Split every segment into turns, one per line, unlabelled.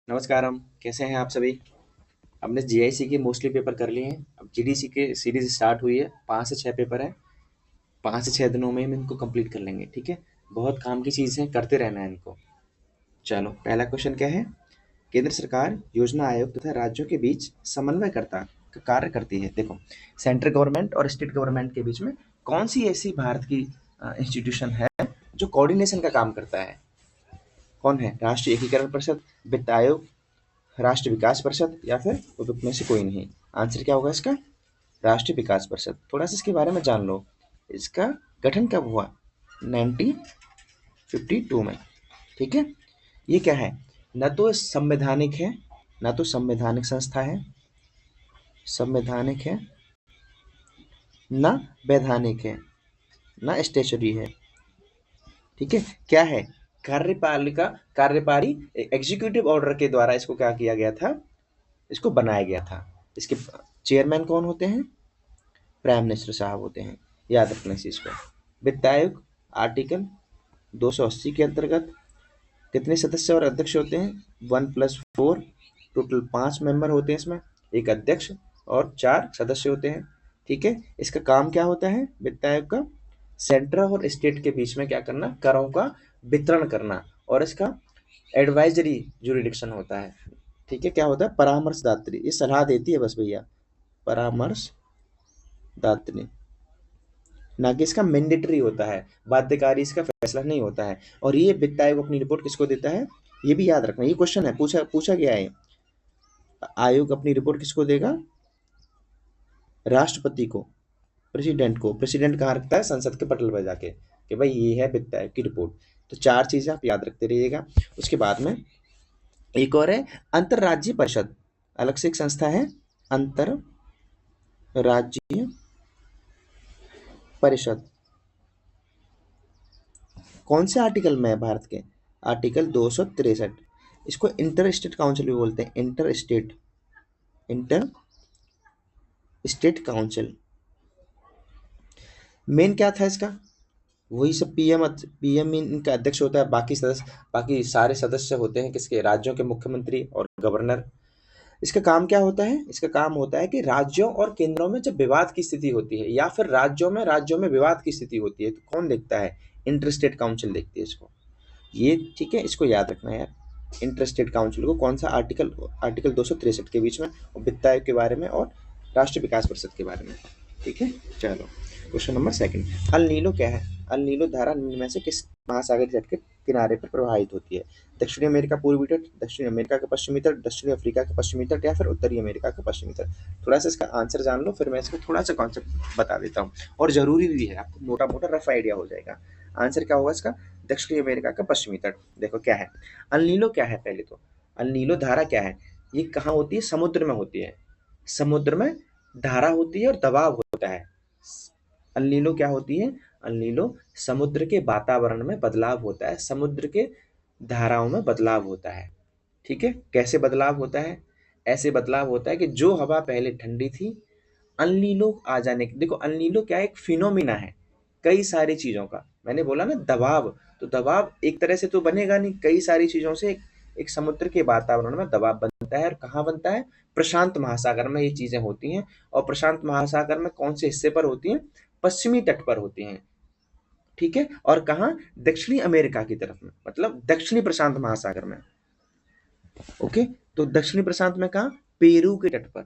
नमस्कारम, कैसे हैं आप सभी? हमने जीआईसी के मोस्टली पेपर कर लिए हैं। अब जीडीसी के सीरीज स्टार्ट हुई है। 5 से 6 पेपर हैं। 5 से 6 दिनों में हम इनको कंप्लीट कर लेंगे, ठीक है? बहुत काम की चीज़ है, करते रहना है इनको। चलो, पहला क्वेश्चन क्या है? केंद्र सरकार योजना आयोग तथा राज्यों के बीच समन्वयकर्ता का कार्य करती है। देखो, सेंट्रल गवर्नमेंट और स्टेट गवर्नमेंट के बीच में कौन सी ऐसी भारत की इंस्टीट्यूशन है जो कोऑर्डिनेशन का काम करता है? कौन है? राष्ट्रीय एकीकरण परिषद, वित्त आयोग, राष्ट्रीय विकास परिषद या फिर उपयुक्त में से कोई नहीं। आंसर क्या होगा इसका? राष्ट्रीय विकास परिषद। थोड़ा सा इसके बारे में जान लो। इसका गठन कब हुआ? 1952 में, ठीक है? ये क्या है? न तो संवैधानिक है, ना तो संवैधानिक संस्था है, संवैधानिक है, ना वैधानिक है, ना स्टेचुरी है, ठीक है? क्या है? कार्यपालिका, कार्यपारी एग्जीक्यूटिव ऑर्डर के द्वारा इसको क्या किया गया था? इसको बनाया गया था। इसके चेयरमैन कौन होते हैं? प्राइम मिनिस्टर साहब होते हैं। याद रखना इस चीज़ को। वित्त आयोग आर्टिकल 280 के अंतर्गत कितने सदस्य और अध्यक्ष होते हैं? 1+4, टोटल 5 मेंबर होते हैं इसमें। एक अध्यक्ष और 4 सदस्य होते हैं, ठीक है? इसका काम क्या होता है वित्त आयोग का? सेंटर और स्टेट के बीच में क्या करना? करों का वितरण करना। और इसका एडवाइजरी जुरिडिक्शन होता है, ठीक है? क्या होता है? परामर्शदात्री। ये सलाह देती है बस भैया, परामर्शदात्री, ना कि इसका मैंडेटरी होता है, बाध्यकारी इसका फैसला नहीं होता है। और ये वित्त आयोग अपनी रिपोर्ट किसको देता है? ये भी याद रखना, ये क्वेश्चन है, पूछा पूछा गया है। आयोग अपनी रिपोर्ट किसको देगा? राष्ट्रपति को, प्रेसिडेंट को। प्रेसिडेंट कहाँ रखता है? संसद के पटल पर जाके, कि भाई ये है वित्त आयोग की रिपोर्ट। तो 4 चीजें आप याद रखते रहिएगा। उसके बाद में एक और है अंतरराज्यीय परिषद, अलग से एक संस्था है, अंतरराज्यीय परिषद। कौन से आर्टिकल में है भारत के? आर्टिकल 263। इसको इंटर स्टेट काउंसिल भी बोलते हैं। Inter state council. मेन क्या था इसका? वही सब पीएम इनका अध्यक्ष होता है। बाकी सारे सदस्य होते हैं किसके? राज्यों के मुख्यमंत्री और गवर्नर। इसका काम क्या होता है? इसका काम होता है कि राज्यों और केंद्रों में जब विवाद की स्थिति होती है या फिर राज्यों में विवाद की स्थिति होती है तो कौन देखता है? इंटर स्टेट काउंसिल देखती है इसको। ये ठीक है, इसको याद रखना है यार। इंटर स्टेट काउंसिल को कौन सा आर्टिकल? आर्टिकल 263 के बीच में, और वित्त आयोग के बारे में और राष्ट्रीय विकास परिषद के बारे में, ठीक है? चलो, क्वेश्चन नंबर सेकंड। अल नीलो क्या है? अल नीलो धारा निम्न में से किस महासागर तट के किनारे पर प्रवाहित होती है? दक्षिणी अमेरिका पूर्वी तट, दक्षिणी अमेरिका का पश्चिमी तट, दक्षिणी अफ्रीका का पश्चिमी तट या फिर उत्तरी अमेरिका का पश्चिमी तट? थोड़ा सा इसका आंसर जान लो, फिर मैं इसका थोड़ा सा कॉन्सेप्ट बता देता हूँ। और जरूरी भी है, आपको मोटा मोटा रफ आइडिया हो जाएगा। आंसर क्या होगा इसका? दक्षिणी अमेरिका का पश्चिमी तट। देखो क्या है अल नीलो, क्या है पहले तो? अल नीलो धारा क्या है? ये कहाँ होती है? समुद्र में होती है। समुद्र में धारा होती है और दबाव होता है। अल नीलो क्या होती है? अल नीलो समुद्र के वातावरण में बदलाव होता है, समुद्र के धाराओं में बदलाव होता है, ठीक है? कैसे बदलाव होता है? ऐसे बदलाव होता है कि जो हवा पहले ठंडी थी, अल नीलो आ जाने के, देखो अल नीलो क्या है? एक फिनोमिना है कई सारी चीजों का। मैंने बोला ना दबाव, तो दबाव एक तरह से तो बनेगा नहीं, कई सारी चीजों से एक समुद्र के वातावरण में दबाव बनता है। और कहाँ बनता है? प्रशांत महासागर में ये चीजें होती हैं। और प्रशांत महासागर में कौन से हिस्से पर होती हैं? पश्चिमी तट पर होती हैं, ठीक है? और कहाँ? दक्षिणी अमेरिका की तरफ में, मतलब दक्षिणी प्रशांत महासागर में। ओके, तो दक्षिणी प्रशांत में कहाँ? पेरू के तट पर।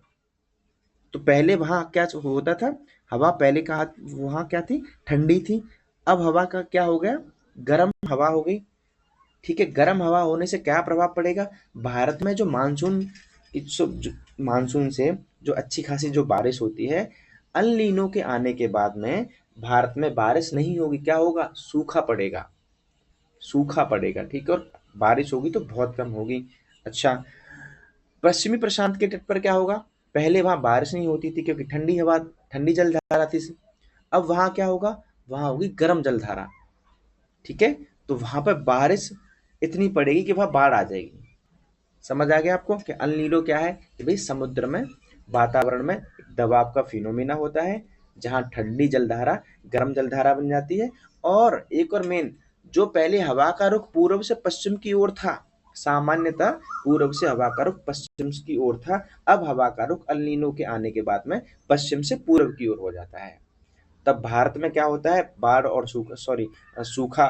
तो पहले वहां क्या होता था? हवा पहले कहा वहां क्या थी? ठंडी थी। अब हवा का क्या हो गया? गर्म हवा हो गई, ठीक है? गर्म हवा होने से क्या प्रभाव पड़ेगा? भारत में जो मानसून से जो अच्छी खासी जो बारिश होती है, अल नीनो के आने के बाद में भारत में बारिश नहीं होगी। क्या होगा? सूखा पड़ेगा, सूखा पड़ेगा, ठीक है? और बारिश होगी तो बहुत कम होगी। अच्छा, पश्चिमी प्रशांत के तट पर क्या होगा? पहले वहां बारिश नहीं होती थी क्योंकि ठंडी हवा, ठंडी जलधारा थी। अब वहां क्या होगा? वहां होगी गर्म जलधारा, ठीक है? तो वहां पर बारिश इतनी पड़ेगी कि वहां बाढ़ आ जाएगी। समझ आ गया आपको कि अल नीनो क्या है? कि भाई समुद्र में वातावरण में दबाव का फिनोमिना होता है, जहां ठंडी जलधारा गर्म जलधारा बन जाती है। और एक और मेन, जो पहले हवा का रुख पूर्व से पश्चिम की ओर था, सामान्यतः पूर्व से हवा का रुख पश्चिम की ओर था। अब हवा का रुख अल नीनो के आने के बाद में पश्चिम से पूर्व की ओर हो जाता है। तब भारत में क्या होता है, बाढ़ और सूखा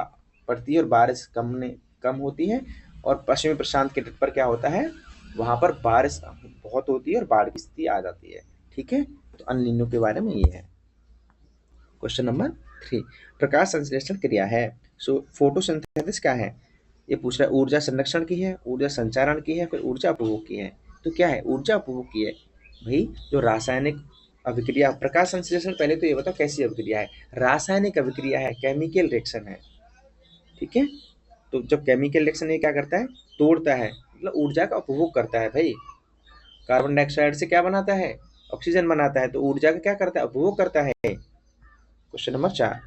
पड़ती है और बारिश कम होती है। और पश्चिमी प्रशांत के तट पर क्या होता है, वहां पर बारिश बहुत होती है और बाढ़ की स्थिति आ जाती है। ठीक है, तो अल नीनो के बारे में ये है। क्वेश्चन नंबर 3, प्रकाश संश्लेषण क्रिया है। सो फोटोसिंथेसिस क्या है, ये पूछ रहा है। ऊर्जा संरक्षण की है, ऊर्जा संचारण की है, फिर ऊर्जा उपभोग की है। तो क्या है, ऊर्जा उपभोग की है। भाई जो रासायनिक अभिक्रिया, प्रकाश संश्लेषण पहले तो ये बताओ कैसी अभिक्रिया है, रासायनिक अभिक्रिया है, केमिकल रिएक्शन है। ठीक है, तो जब केमिकल रिएक्शन ये क्या करता है, तोड़ता है, मतलब ऊर्जा का उपभोग करता है। भाई कार्बन डाइऑक्साइड से क्या बनाता है, ऑक्सीजन बनाता है, तो ऊर्जा का क्या करता है, उपभोग करता है। क्वेश्चन नंबर 4,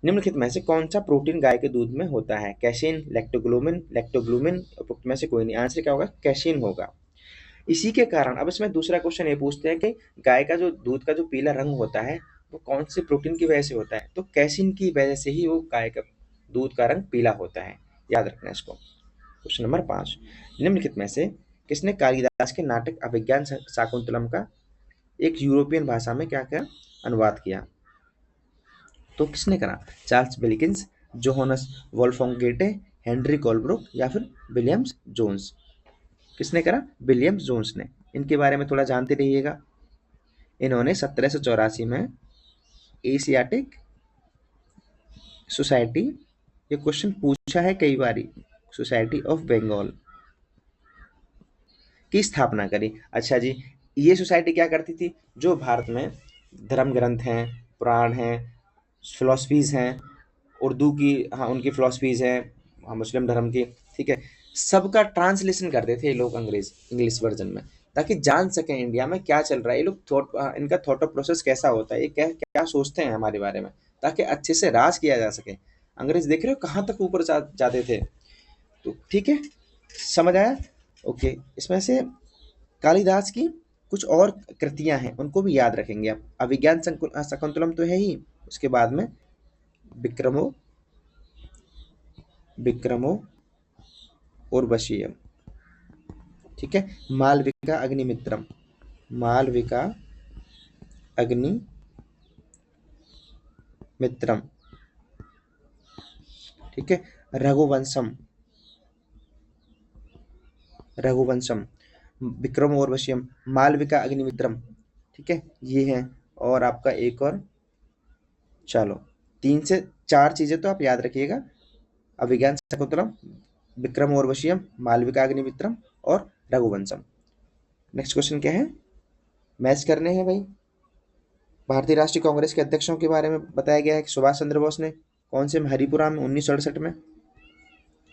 निम्नलिखित में से कौन सा प्रोटीन गाय के दूध में होता है, कैसीन, लैक्टोग्लूमिन, उपरोक्त में से कोई नहीं। आंसर क्या होगा, कैसीन होगा। इसी के कारण अब इसमें दूसरा क्वेश्चन ये पूछते हैं कि गाय का जो दूध का जो पीला रंग होता है वो कौन से प्रोटीन की वजह से होता है, तो कैसीन की वजह से ही वो गाय का दूध का रंग पीला होता है। याद रखना इसको। क्वेश्चन नंबर 5, निम्नलिखित में से किसने कालिदास के नाटक अभिज्ञान शाकुंतलम का एक यूरोपियन भाषा में क्या क्या अनुवाद किया। तो किसने करा, चार्ल्स विल्किंस, जोहानस वोल्फगांग गेटे, हेनरी कोलब्रुक या फिर विलियम्स जोन्स। किसने करा, विलियम्स जोन्स ने। इनके बारे में थोड़ा जानते रहिएगा। इन्होंने 1784 में एशियाटिक सोसाइटी, ये क्वेश्चन पूछा है कई बारी, सोसाइटी ऑफ बंगाल की स्थापना करी। अच्छा जी, ये सोसाइटी क्या करती थी, जो भारत में धर्म ग्रंथ हैं, पुराण हैं, फिलोसफीज हैं, उर्दू की, हाँ उनकी फिलोसफीज हैं, हाँ, मुस्लिम धर्म की, ठीक है, सबका ट्रांसलेशन करते थे ये लोग इंग्लिश वर्जन में, ताकि जान सकें इंडिया में क्या चल रहा है, ये लोग इनका थॉट ऑफ प्रोसेस कैसा होता है, ये क्या क्या सोचते हैं हमारे बारे में, ताकि अच्छे से राज किया जा सके। अंग्रेज देख रहे हो कहाँ तक ऊपर जाते थे। तो ठीक है, समझ आया। ओके, इसमें से कालिदास की कुछ और कृतियां हैं, उनको भी याद रखेंगे आप। अभिज्ञान शकुंतलम तो है ही, उसके बाद में विक्रमो विक्रमो और वशीयम, ठीक है, मालविका अग्निमित्रम, मालविका अग्निमित्रम, ठीक है, रघुवंशम, रघुवंशम, विक्रम और वशीयम, मालविका अग्निमित्रम, ठीक है, ये है। और आपका एक और, चलो 3 से 4 चीजें तो आप याद रखिएगा, अभिज्ञान शकुंतलम, विक्रम और वशीयम, मालविका अग्निमित्रम और रघुवंशम। नेक्स्ट क्वेश्चन क्या है, मैच करने हैं भाई। भारतीय राष्ट्रीय कांग्रेस के अध्यक्षों के बारे में बताया गया है कि सुभाष चंद्र बोस ने कौन से में, हरिपुरा में 1968 में,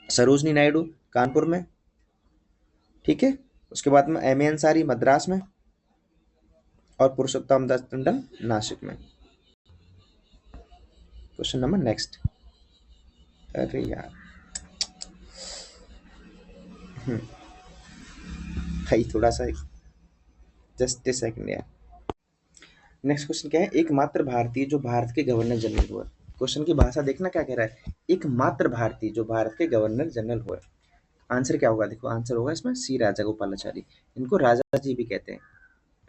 सरोजनी नायडू कानपुर में, ठीक है, उसके बाद में एम ए अंसारी मद्रास में, और पुरुषोत्तम दास टंडन नासिक में। क्वेश्चन नंबर नेक्स्ट, अरे यार भाई थोड़ा सा, जस्ट ए सेकंड यार। नेक्स्ट क्वेश्चन क्या है, एकमात्र भारतीय जो भारत के गवर्नर जनरल हुआ। क्वेश्चन की भाषा देखना क्या कह रहा है, एकमात्र भारतीय जो भारत के गवर्नर जनरल हुए। आंसर क्या होगा, देखो आंसर होगा इसमें सी राजा गोपालाचारी। इनको राजा जी भी कहते हैं,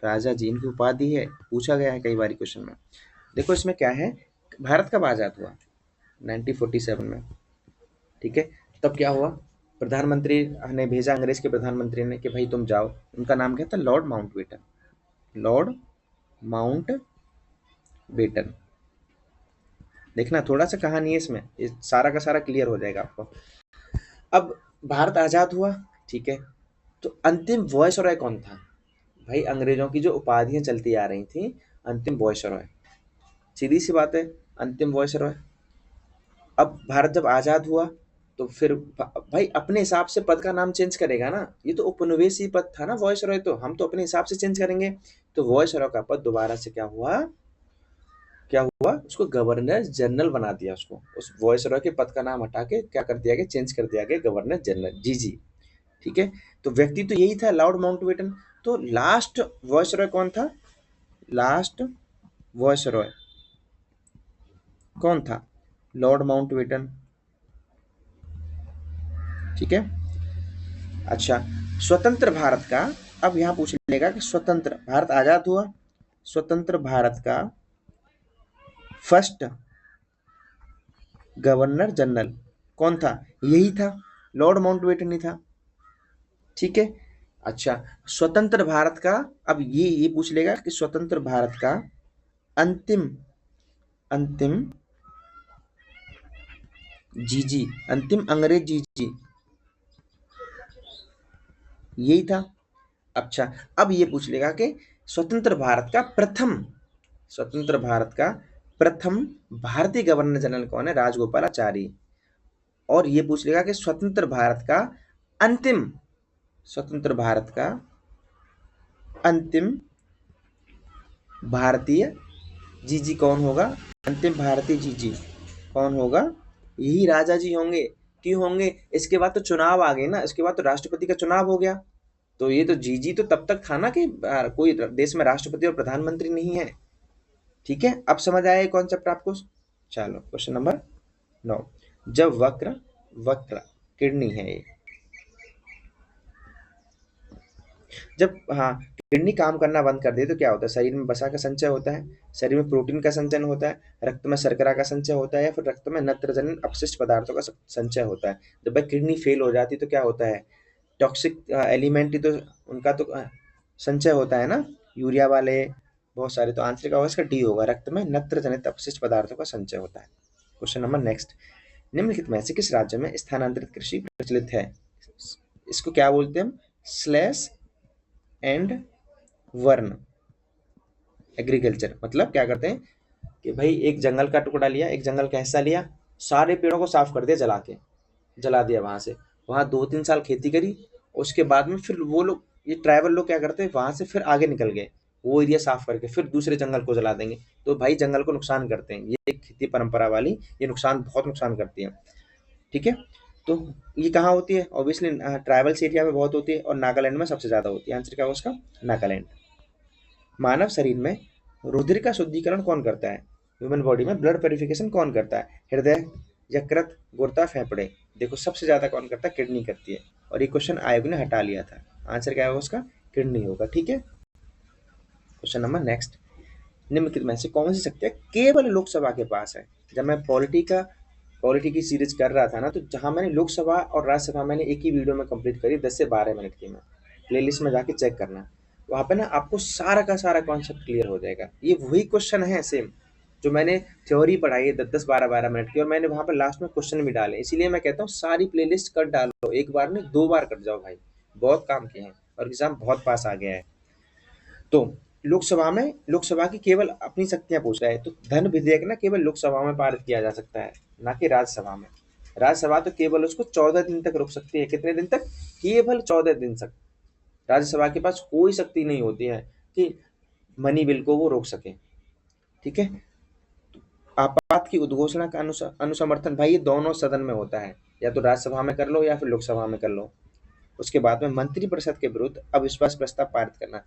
राजा जी इनकी उपाधि है, पूछा गया है कई बार क्वेश्चन में। देखो इसमें क्या है, भारत कब आजाद हुआ, 1947 में, ठीक है। तब क्या हुआ, प्रधानमंत्री ने भेजा अंग्रेज के प्रधानमंत्री ने कि भाई तुम जाओ। उनका नाम क्या था, Lord Mountbatten, Lord Mountbatten. देखना थोड़ा सा कहानी है इसमें, ये सारा का सारा क्लियर हो जाएगा आपको। अब भारत आजाद हुआ, ठीक है, तो अंतिम वॉयसरॉय कौन था। भाई अंग्रेजों की जो उपाधियां चलती आ रही थी, अंतिम वॉयसरॉय, सीधी सी बात है, अंतिम वॉयसरॉय। अब भारत जब आजाद हुआ तो फिर भाई अपने हिसाब से पद का नाम चेंज करेगा ना, ये तो उपनिवेशी पद था ना वॉयसरॉय, तो हम तो अपने हिसाब से चेंज करेंगे। तो वॉयसरॉय का पद दोबारा से क्या हुआ, उसको गवर्नर जनरल बना दिया, उसको उस वॉयसरॉय के पद का नाम हटा के क्या कर दिया गया, चेंज कर दिया गया गवर्नर जनरल, जी जी, ठीक है। तो व्यक्ति तो यही था, लॉर्ड माउंटबेटन। तो लास्ट वॉयसरॉय कौन था, लास्ट वॉयसरॉय कौन था, लॉर्ड माउंटबेटन, ठीक है। अच्छा, स्वतंत्र भारत का, अब यहाँ पूछ लेगा कि स्वतंत्र भारत आजाद हुआ, स्वतंत्र भारत का फर्स्ट गवर्नर जनरल कौन था? यही था, लॉर्ड माउंटबेटन ही था। ठीक है। अच्छा, स्वतंत्र भारत का, अब ये पूछ लेगा कि स्वतंत्र भारत का अंतिम अंतिम जीजी, अंतिम अंग्रेज जीजी यही था। अच्छा, अब ये पूछ लेगा कि स्वतंत्र भारत का प्रथम, स्वतंत्र भारत का प्रथम भारतीय गवर्नर जनरल कौन है? राजगोपालाचारी। और ये पूछ लेगा कि स्वतंत्र भारत का अंतिम, स्वतंत्र भारत का अंतिम भारतीय जीजी कौन होगा? अंतिम भारतीय जीजी कौन होगा? यही राजा जी होंगे। क्यों होंगे? इसके बाद तो चुनाव आ गए ना, इसके बाद तो राष्ट्रपति का चुनाव हो गया। तो ये तो जीजी तो तब तक था ना कि कोई देश में राष्ट्रपति और प्रधानमंत्री नहीं है। ठीक है, अब समझ आया ये कॉन्सेप्ट आपको? चलो क्वेश्चन नंबर 9। जब वक्र वक्र किडनी है ये, जब हाँ किडनी काम करना बंद कर दे तो क्या होता है? शरीर में वसा का संचय होता है, शरीर में प्रोटीन का संचयन होता है, रक्त में शर्करा का संचय होता है, या फिर रक्त में नत्रजनित अपशिष्ट पदार्थों का संचय होता है। जब भाई किडनी फेल हो जाती तो क्या होता है? टॉक्सिक एलिमेंट ही तो उनका तो संचय होता है ना, यूरिया वाले बहुत सारे। तो आंसर का होगा इसका डी होगा, रक्त में नत्रजनित अपशिष्ट पदार्थों का संचय होता है। क्वेश्चन नंबर नेक्स्ट, निम्नलिखित में से किस राज्य में स्थानांतरित कृषि प्रचलित है? इसको क्या बोलते हैं हम? Slash and burn agriculture. मतलब क्या करते हैं कि भाई एक जंगल का टुकड़ा लिया, एक जंगल का हिस्सा लिया, सारे पेड़ों को साफ कर दिया, जला दिया, वहां से वहां 2-3 साल खेती करी। उसके बाद में फिर वो लोग, ये ट्राइबल लोग क्या करते हैं, वहां से फिर आगे निकल गए, वो एरिया साफ करके फिर दूसरे जंगल को जला देंगे। तो भाई जंगल को नुकसान करते हैं, ये एक खेती परंपरा वाली, ये नुकसान बहुत नुकसान करती है। ठीक है। तो ये कहाँ होती है? ऑब्वियसली ट्राइबल्स एरिया में बहुत होती है, और नागालैंड में सबसे ज्यादा होती है। आंसर क्या होगा उसका? नागालैंड। मानव शरीर में रुधिर का शुद्धिकरण कौन करता है? ह्यूमन बॉडी में ब्लड प्योरिफिकेशन कौन करता है? हृदय, यकृत, गुर्दा, फेफड़े। देखो सबसे ज्यादा कौन करता है? किडनी करती है। और ये क्वेश्चन आयोग ने हटा लिया था। आंसर क्या होगा उसका? किडनी होगा। ठीक है। क्वेश्चन नंबर नेक्स्ट, निम्नलिखित में से कौन सी शक्तियां केवल लोकसभा के पास है? जब मैं पॉलिटी की सीरीज कर रहा था ना, तो जहां मैंने लोकसभा और राज्यसभा मैंने एक ही वीडियो में कंप्लीट करी, 10 से 12 मिनट की। मैं प्लेलिस्ट में जाके चेक करना, वहां पे ना आपको सारा का सारा कॉन्सेप्ट क्लियर हो जाएगा। ये वही क्वेश्चन है सेम जो मैंने थ्योरी पढ़ाई है 10-10 12-12 मिनट की, और मैंने वहां पे लास्ट में क्वेश्चन भी डाले। इसीलिए मैं कहता हूँ सारी प्लेलिस्ट कर डालो, एक बार नहीं 2 बार कर जाओ भाई, बहुत काम किए हैं और एग्जाम बहुत पास आ गया है। तो लोकसभा की केवल अपनी शक्तियां पूछ रहा है, तो धन विधेयक ना केवल लोकसभा में पारित किया जा सकता है, ना कि राज्यसभा में। राज्यसभा तो केवल उसको 14 दिन तक रोक सकती है। कितने दिन तक? केवल 14 दिन तक। राज्यसभा के पास कोई शक्ति नहीं होती है कि मनी बिल को वो रोक सके। ठीक है। आपात की उद्घोषणा का अनुसमर्थन भाई ये दोनों सदन में होता है, या तो राज्यसभा में कर लो या फिर लोकसभा में कर लो। उसके बाद में मंत्रिपरिषद के विरुद्ध अविश्वास प्रस्ताव पारित करना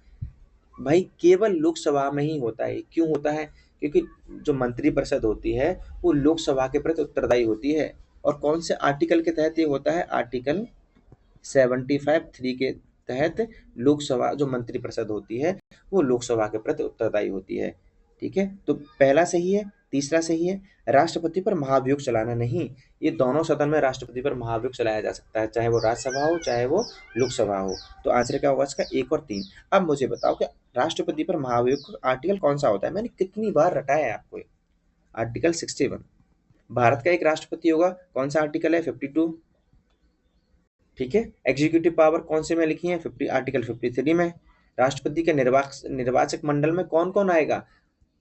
भाई केवल लोकसभा में ही होता है। क्यों होता है? क्योंकि जो मंत्रिपरिषद होती है वो लोकसभा के प्रति उत्तरदायी होती है। और कौन से आर्टिकल के तहत ये होता है? आर्टिकल 75(3) के तहत लोकसभा जो मंत्रिपरिषद होती है वो लोकसभा के प्रति उत्तरदायी होती है। ठीक है। तो पहला सही है, तीसरा सही है। राष्ट्रपति पर महाभियोग चलाना नहीं, ये दोनों सदन में राष्ट्रपति पर महाभियोग चलाया जा सकता है, चाहे वो राज्यसभा हो चाहे वो लोकसभा हो। तो आंसर क्या होगा इसका? 1 और 3। अब मुझे बताओ कि राष्ट्रपति पर महाभियोग आर्टिकल कौन सा होता है? मैंने कितनी बार रटाया है आपको? आर्टिकल 61। भारत का एक राष्ट्रपति होगा, कौन सा आर्टिकल है? 52। ठीक है। एग्जीक्यूटिव पावर कौन से में लिखी है? आर्टिकल 53 में। राष्ट्रपति के निर्वाचक मंडल में कौन कौन आएगा?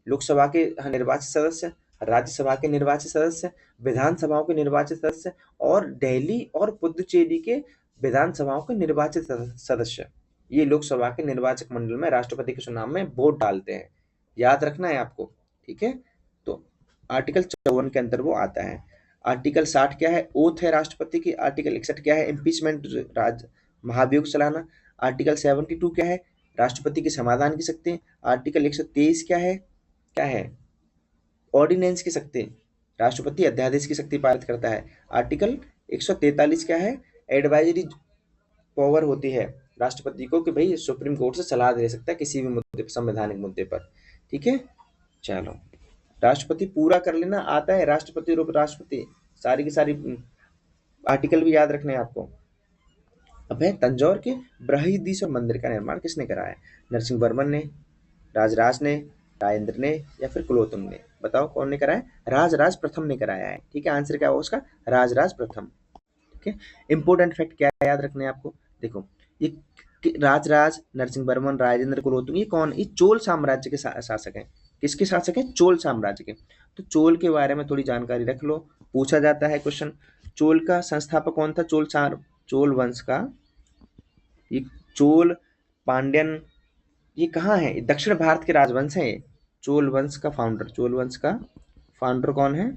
लोकसभा के निर्वाचित सदस्य, राज्यसभा के निर्वाचित सदस्य, विधानसभाओं के निर्वाचित सदस्य, और दिल्ली और पुदुचेरी के विधानसभाओं के निर्वाचित सदस्य। ये लोकसभा के निर्वाचक मंडल में राष्ट्रपति के चुनाव में वोट डालते हैं। याद रखना है आपको। ठीक है। तो आर्टिकल 54 के अंदर वो आता है। आर्टिकल 60 क्या है? ओथ है राष्ट्रपति की। आर्टिकल 61 क्या है? इम्पीचमेंट, महाभियोग चलाना। आर्टिकल 72 क्या है? राष्ट्रपति की समाधान की शक्ति। आर्टिकल 123 क्या है? क्या है? ऑर्डिनेंस की शक्ति। राष्ट्रपति अध्यादेश की शक्ति पारित करता है। आर्टिकल 143 क्या है? एडवाइजरी पावर होती है राष्ट्रपति को कि भाई सुप्रीम कोर्ट से सलाह दे सकता है किसी भी मुद्दे पर, संवैधानिक मुद्दे पर। ठीक है, चलो राष्ट्रपति पूरा कर लेना आता है, राष्ट्रपति और उपराष्ट्रपति सारी की सारी आर्टिकल भी याद रखने हैं आपको। अब है तंजौर के बृहदीश्वर मंदिर का निर्माण किसने कराया? नरसिंह वर्मन ने, राजराज ने, राजेंद्र ने या फिर कुलोत्तुंग ने? बताओ कौन ने कराया? राजराज प्रथम ने कराया है। ठीक है, आंसर क्या होगा उसका? राजराज प्रथम। ठीक है, इंपोर्टेंट फैक्ट क्या याद रखने हैं आपको? देखो ये राजराज, नरसिंह वर्मन, राजेंद्र, कुलोत्तुंग, ये कौन? ये चोल साम्राज्य के शासक हैं। किसके शासक हैं? चोल साम्राज्य के। तो चोल के बारे में थोड़ी जानकारी रख लो, पूछा जाता है क्वेश्चन। चोल का संस्थापक कौन था? चोल वंश का, ये चोल, पांड्यन, ये कहाँ है? ये दक्षिण भारत के राजवंश हैं ये। चोल वंश का फाउंडर कौन है?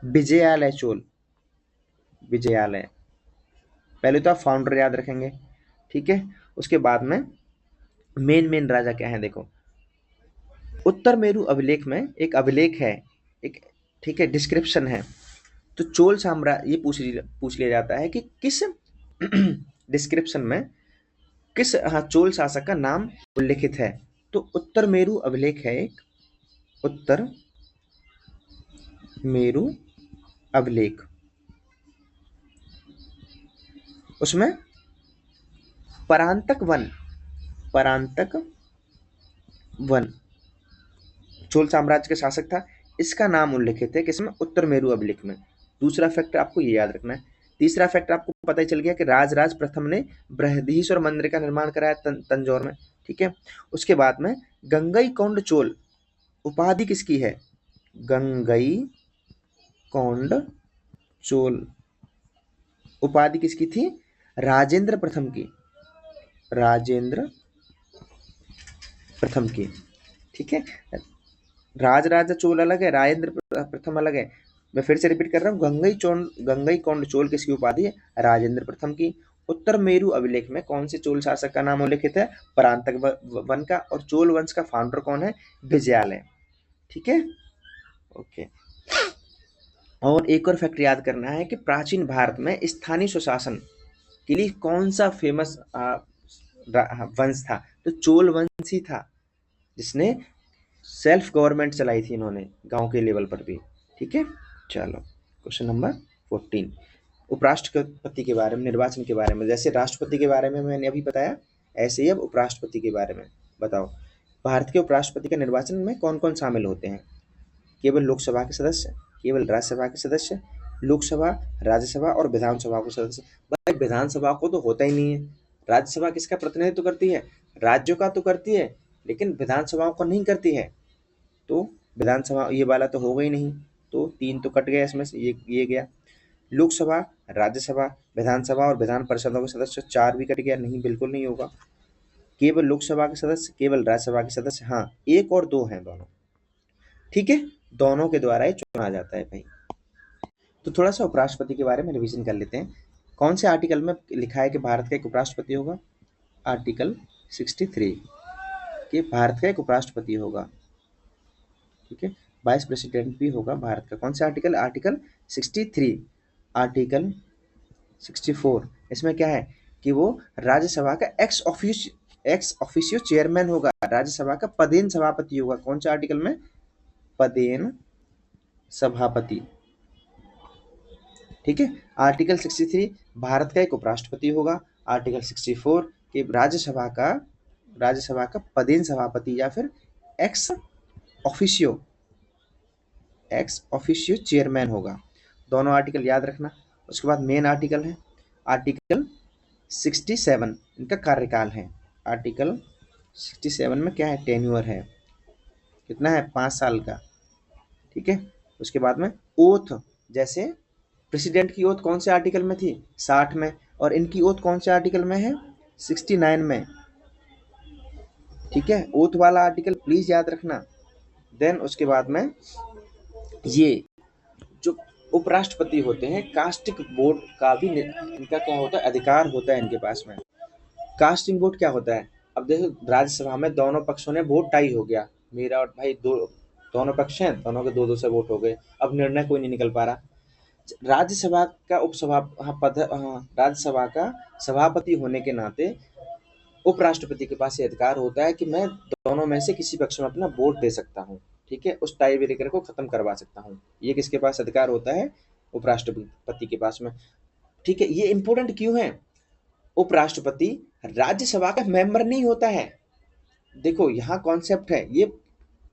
विजयालय चोल, विजयालय। पहले तो आप फाउंडर याद रखेंगे। ठीक है, उसके बाद में मेन राजा क्या है? देखो उत्तर मेरु अभिलेख में एक अभिलेख है, एक, ठीक है, डिस्क्रिप्शन है। तो चोल साम्राज्य ये पूछ लिया जाता है कि किस डिस्क्रिप्शन में किस चोल शासक का नाम उल्लिखित है? तो उत्तर मेरु अभिलेख है एक, उत्तर मेरु अभिलेख। उसमें परांतक वन चोल साम्राज्य के शासक था, इसका नाम उल्लिखित है किसमें? उत्तर मेरु अभिलेख में। दूसरा फैक्ट आपको ये याद रखना है। तीसरा फैक्ट आपको पता ही चल गया कि राजराज प्रथम ने बृहदीश्वर मंदिर का निर्माण कराया तंजौर में। ठीक है, उसके बाद में गंगईकोंड चोल उपाधि किसकी है? गंगईकोंड चोल उपाधि किसकी थी? राजेंद्र प्रथम की, राजेंद्र प्रथम की। ठीक है, राजराजा चोल अलग है, राजेंद्र प्रथम अलग है। मैं फिर से रिपीट कर रहा हूँ, गंगईकोंड चोल किसकी उपाधि है? राजेंद्र प्रथम की। उत्तर मेरु अभिलेख में कौन से चोल शासक का नाम उल्लिखित है? परांतक वन का। और चोल वंश का फाउंडर कौन है? विजयालय। ठीक है, ओके। और एक और फैक्ट याद करना है कि प्राचीन भारत में स्थानीय स्वशासन के लिए कौन सा फेमस वंश था? तो चोल वंश ही था, जिसने सेल्फ गवर्नमेंट चलाई थी इन्होंने गांव के लेवल पर भी। ठीक है, चलो क्वेश्चन नंबर 14, उपराष्ट्रपति के बारे में, निर्वाचन के बारे में। जैसे राष्ट्रपति के बारे में मैंने अभी बताया, ऐसे ही अब उपराष्ट्रपति के बारे में बताओ। भारत के उपराष्ट्रपति के निर्वाचन में कौन कौन शामिल होते हैं? केवल लोकसभा के सदस्य, केवल राज्यसभा के सदस्य, लोकसभा, राज्यसभा और विधानसभा के सदस्य। भाई विधानसभा को तो होता ही नहीं है। राज्यसभा किसका प्रतिनिधित्व करती है? राज्यों का तो करती है, लेकिन विधानसभाओं को नहीं करती है। तो विधानसभा ये वाला तो होगा ही नहीं, तो 3 तो कट गया इसमें से, ये गया। लोकसभा, राज्यसभा, विधानसभा और विधान परिषदों के सदस्य 4 भी कट गया, नहीं बिल्कुल नहीं होगा। केवल लोकसभा के सदस्य, केवल राज्यसभा के सदस्य, हाँ 1 और 2 हैं दोनों। ठीक है, दोनों के द्वारा ही चुना जाता है भाई। तो थोड़ा सा उपराष्ट्रपति के बारे में रिवीजन कर लेते हैं। कौन से आर्टिकल में लिखा है कि भारत का एक उपराष्ट्रपति होगा? आर्टिकल 63 कि भारत का एक उपराष्ट्रपति होगा। ठीक है, वाइस प्रेसिडेंट भी होगा भारत का। कौन सा आर्टिकल? आर्टिकल 63। आर्टिकल 64 इसमें क्या है कि वो राज्यसभा का एक्स ऑफिशियो चेयरमैन होगा, राज्यसभा का पदेन सभापति होगा। कौन सा आर्टिकल में? पदेन सभापति। ठीक है, आर्टिकल 63 भारत का एक उपराष्ट्रपति होगा। आर्टिकल 64 कि राज्यसभा का पदेन सभापति या फिर एक्स ऑफिशियो चेयरमैन होगा। दोनों आर्टिकल याद रखना। उसके बाद मेन आर्टिकल है आर्टिकल 67, इनका कार्यकाल है। आर्टिकल 67 में क्या है? टेन्योर है, कितना है? 5 साल का। ठीक है, उसके बाद में ओथ, जैसे प्रेसिडेंट की ओथ कौन से आर्टिकल में थी? 60 में। और इनकी ओथ कौन से आर्टिकल में है? 69 में। ठीक है, ओथ वाला आर्टिकल प्लीज याद रखना। देन उसके बाद में ये जो उपराष्ट्रपति होते हैं, कास्टिंग वोट का भी इनका क्या होता है? अधिकार होता है इनके पास में। कास्टिंग वोट क्या होता है? अब देखो राज्यसभा में दोनों पक्षों ने वोट टाई हो गया, मेरा और भाई दोनों पक्ष हैं, दोनों के 2-2 से वोट हो गए, अब निर्णय कोई नहीं निकल पा रहा। राज्यसभा का राज्यसभा का सभापति होने के नाते उपराष्ट्रपति के पास ये अधिकार होता है कि मैं दोनों में से किसी पक्ष में अपना वोट दे सकता हूँ, ठीक है, उस टाई ब्रेकर को खत्म करवा सकता हूँ। ये किसके पास अधिकार होता है? उपराष्ट्रपति के पास में, ठीक है। ये इंपॉर्टेंट क्यों है? उपराष्ट्रपति राज्यसभा का मेंबर नहीं होता है। देखो यहाँ कॉन्सेप्ट है, ये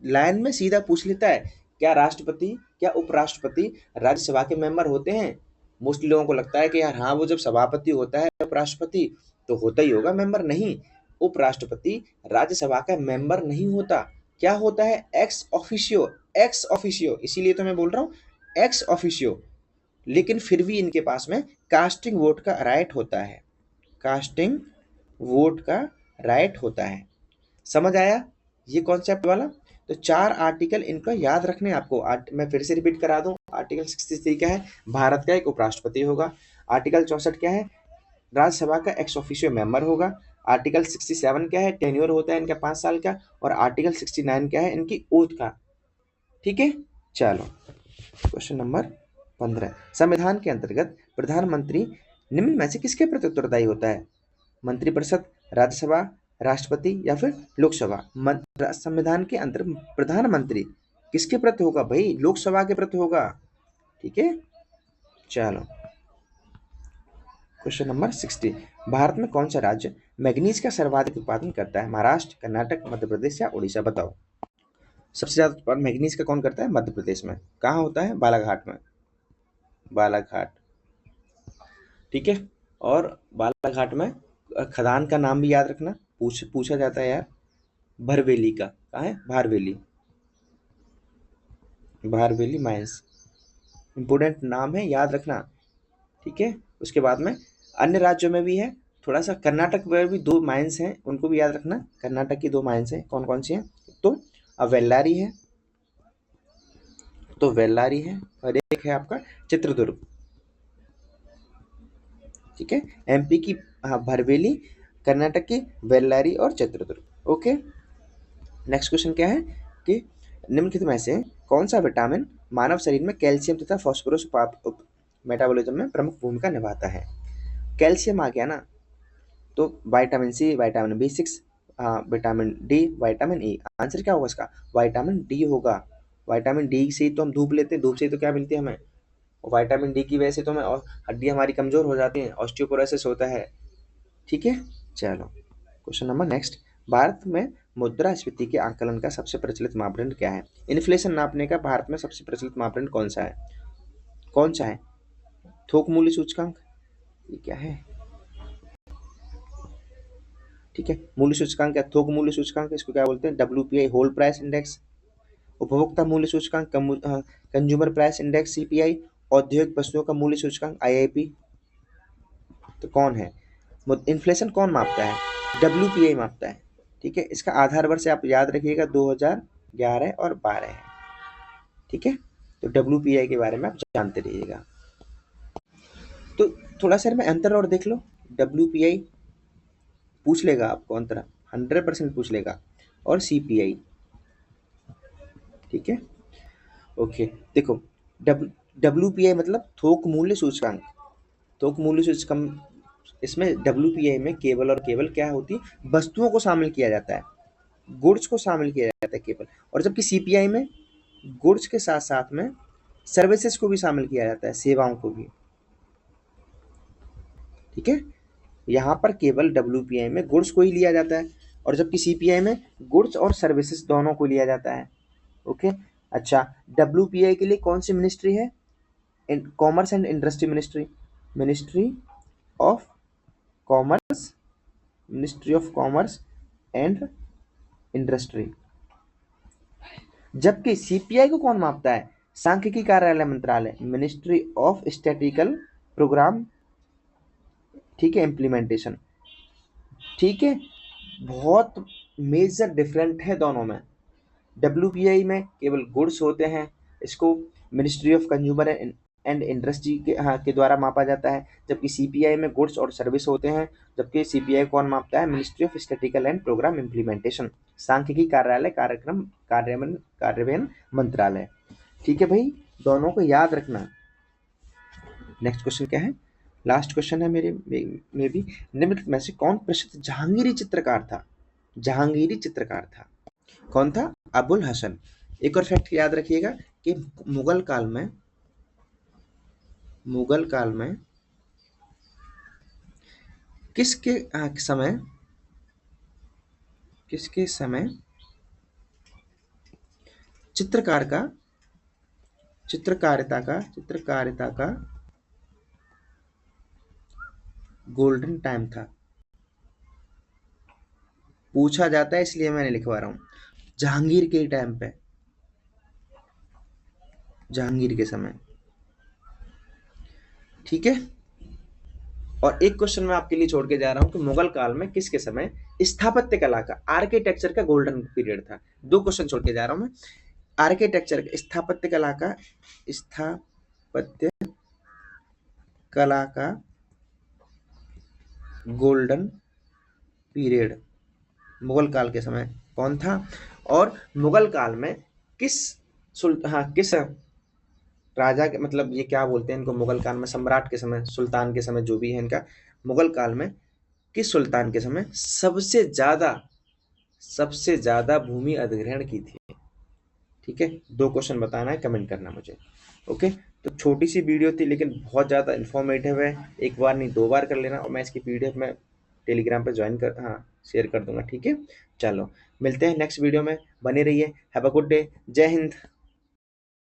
लाइन में सीधा पूछ लेता है, क्या राष्ट्रपति, क्या उपराष्ट्रपति राज्यसभा के मेंबर होते हैं? मोस्टली लोगों को लगता है कि यार हाँ, वो जब सभापति होता है उपराष्ट्रपति तो होता ही होगा मेंबर। नहीं, उपराष्ट्रपति राज्यसभा का मेंबर नहीं होता। क्या होता है? Ex officio. एक्स ऑफिशियो, इसीलिए तो मैं बोल रहा हूँ एक्स ऑफिशियो। लेकिन फिर भी इनके पास में कास्टिंग वोट का राइट होता है, कास्टिंग वोट का राइट होता है। समझ आया ये कॉन्सेप्ट वाला? तो 4 आर्टिकल इनका याद रखने आपको। मैं फिर से रिपीट करा दूं। आर्टिकल 63 क्या है? भारत का एक उपराष्ट्रपति होगा। आर्टिकल 64 क्या है? राज्यसभा का एक्स ऑफिशियो मेंबर होगा। आर्टिकल 67 क्या है? टेन्योर होता है इनका 5 साल का। और आर्टिकल 69 क्या है? इनकी ओथ का। ठीक है, चलो क्वेश्चन नंबर 15। संविधान के अंतर्गत प्रधानमंत्री निम्न में से किसके प्रति उत्तरदायी होता है? मंत्रिपरिषद, राज्यसभा, राष्ट्रपति या फिर लोकसभा? संविधान के अंतर्गत प्रधानमंत्री किसके प्रति होगा भाई? लोकसभा के प्रति होगा। ठीक है, चलो क्वेश्चन नंबर 60। भारत में कौन सा राज्य मैग्नीज का सर्वाधिक उत्पादन करता है? महाराष्ट्र, कर्नाटक, मध्य प्रदेश या उड़ीसा? बताओ। सबसे ज्यादा उत्पादन मैग्नीज का कौन करता है? मध्य प्रदेश में। कहाँ होता है? बालाघाट में। बालाघाट, ठीक है। और बालाघाट में खदान का नाम भी याद रखना, पूछा जाता है यार। भरवेली का। कहाँ है? भारवेली। भारवेली माइंस, इंपोर्टेंट नाम है, याद रखना। ठीक है, उसके बाद में अन्य राज्यों में भी है थोड़ा सा। कर्नाटक में भी 2 माइंस हैं, उनको भी याद रखना। कर्नाटक की 2 माइंस हैं, कौन कौन सी हैं? तो वेल्लारी है, और एक है आपका चित्रदुर्ग। ठीक है, एमपी की भरवेली, कर्नाटक की वेल्लारी और चित्रदुर्ग। ओके, नेक्स्ट क्वेश्चन क्या है कि निम्नलिखित में से कौन सा विटामिन मानव शरीर में कैल्शियम तथा फास्फोरस मेटाबॉलिज्म में प्रमुख भूमिका निभाता है? कैल्शियम आ गया ना, तो vitamin C, vitamin B6, vitamin D, vitamin E. Answer क्या होगा इसका? विटामिन डी होगा। विटामिन डी से ही तो हम धूप लेते हैं, धूप से ही तो क्या मिलती है हमें? विटामिन डी की वजह से तो हमें और हड्डी हमारी कमजोर हो जाती है, ऑस्टियोपोरोसिस होता है। ठीक है, चलो क्वेश्चन नंबर नेक्स्ट। भारत में मुद्रास्फीति के आकलन का सबसे प्रचलित मापदंड क्या है? इन्फ्लेशन नापने का भारत में सबसे प्रचलित मापदंड कौन सा है? कौन सा है? थोक मूल्य सूचकांक, ये क्या है? ठीक है, मूल्य सूचकांक क्या? थोक मूल्य सूचकांक, इसको क्या बोलते हैं? WPI, whole price index. उपभोक्ता मूल्य सूचकांक, कंज्यूमर प्राइस इंडेक्स, CPI। औद्योगिक वस्तुओं का मूल्य सूचकांक, IIP। तो कौन है? इन्फ्लेशन कौन मापता है? WPI मापता है। ठीक है, इसका आधार वर्ष आप याद रखिएगा 2011 और 12 है। ठीक है, तो WPI के बारे में आप जानते रहिएगा। तो थोड़ा सा में अंतर और देख लो। WPI पूछ लेगा आपको, अंतर 100% पूछ लेगा। और CPI, ठीक है, ओके। देखो, WPI मतलब थोक मूल्य सूचकांक। थोक मूल्य सूचकांक, इसमें WPI में केवल और केवल क्या होती है? वस्तुओं को शामिल किया जाता है, गुड्स को शामिल किया जाता है केवल। और जबकि CPI में गुड्स के साथ साथ में सर्विसेज को भी शामिल किया जाता है, सेवाओं को भी। ठीक है, यहाँ पर केवल WPI में गुड्स को ही लिया जाता है, और जबकि CPI में गुड्स और सर्विसेज दोनों को लिया जाता है। ओके, अच्छा, WPI के लिए कौन सी मिनिस्ट्री है? Commerce and industry ministry, ministry of commerce, ministry of commerce and industry. जबकि CPI को कौन मापता है? सांख्यिकी कार्यालय मंत्रालय, मिनिस्ट्री ऑफ स्टैटिकल प्रोग्राम। ठीक है, इम्प्लीमेंटेशन। ठीक है, बहुत मेजर डिफरेंट है दोनों में। WPI में केवल गुड्स होते हैं, इसको ministry of consumer and industry के द्वारा मापा जाता है। जबकि CPI में गुड्स और सर्विस होते हैं। जबकि CPI कौन मापता है? Ministry of statistical and programme implementation, सांख्यिकी कार्यालय, कार्यक्रम कार्यान्वयन मंत्रालय। ठीक है भाई, दोनों को याद रखना। नेक्स्ट क्वेश्चन क्या है, लास्ट क्वेश्चन है मेरे में भी, निम्नलिखित में से कौन प्रसिद्ध जहांगीरी चित्रकार था? जहांगीरी चित्रकार था कौन था? अबुल हसन। एक और फैक्ट याद रखिएगा कि मुगल काल में किसके समय चित्रकारिता का गोल्डन टाइम था? पूछा जाता है इसलिए मैंने लिखवा रहा हूं। जहांगीर के टाइम पे, जहांगीर के समय, ठीक है। और एक क्वेश्चन मैं आपके लिए छोड़ के जा रहा हूं कि मुगल काल में किसके समय स्थापत्य कला का, आर्किटेक्चर का गोल्डन पीरियड था। दो क्वेश्चन छोड़ के जा रहा हूं मैं। आर्किटेक्चर, स्थापत्य कला का गोल्डन पीरियड मुगल काल के समय कौन था? और मुगल काल में किस राजा के, मतलब ये क्या बोलते हैं इनको, मुगल काल में सम्राट के समय, सुल्तान के समय, जो भी है इनका, मुगल काल में किस सुल्तान के समय सबसे ज्यादा भूमि अधिग्रहण की थी? ठीक है, दो क्वेश्चन बताना है, कमेंट करना मुझे। ओके, तो छोटी सी वीडियो थी लेकिन बहुत ज़्यादा इन्फॉर्मेटिव है। एक बार नहीं, दो बार कर लेना, और मैं इसकी पीडीएफ में टेलीग्राम पे ज्वाइन कर, हाँ, शेयर कर दूंगा। ठीक है, चलो मिलते हैं नेक्स्ट वीडियो में, बने रहिए। हैव अ गुड डे, जय हिंद।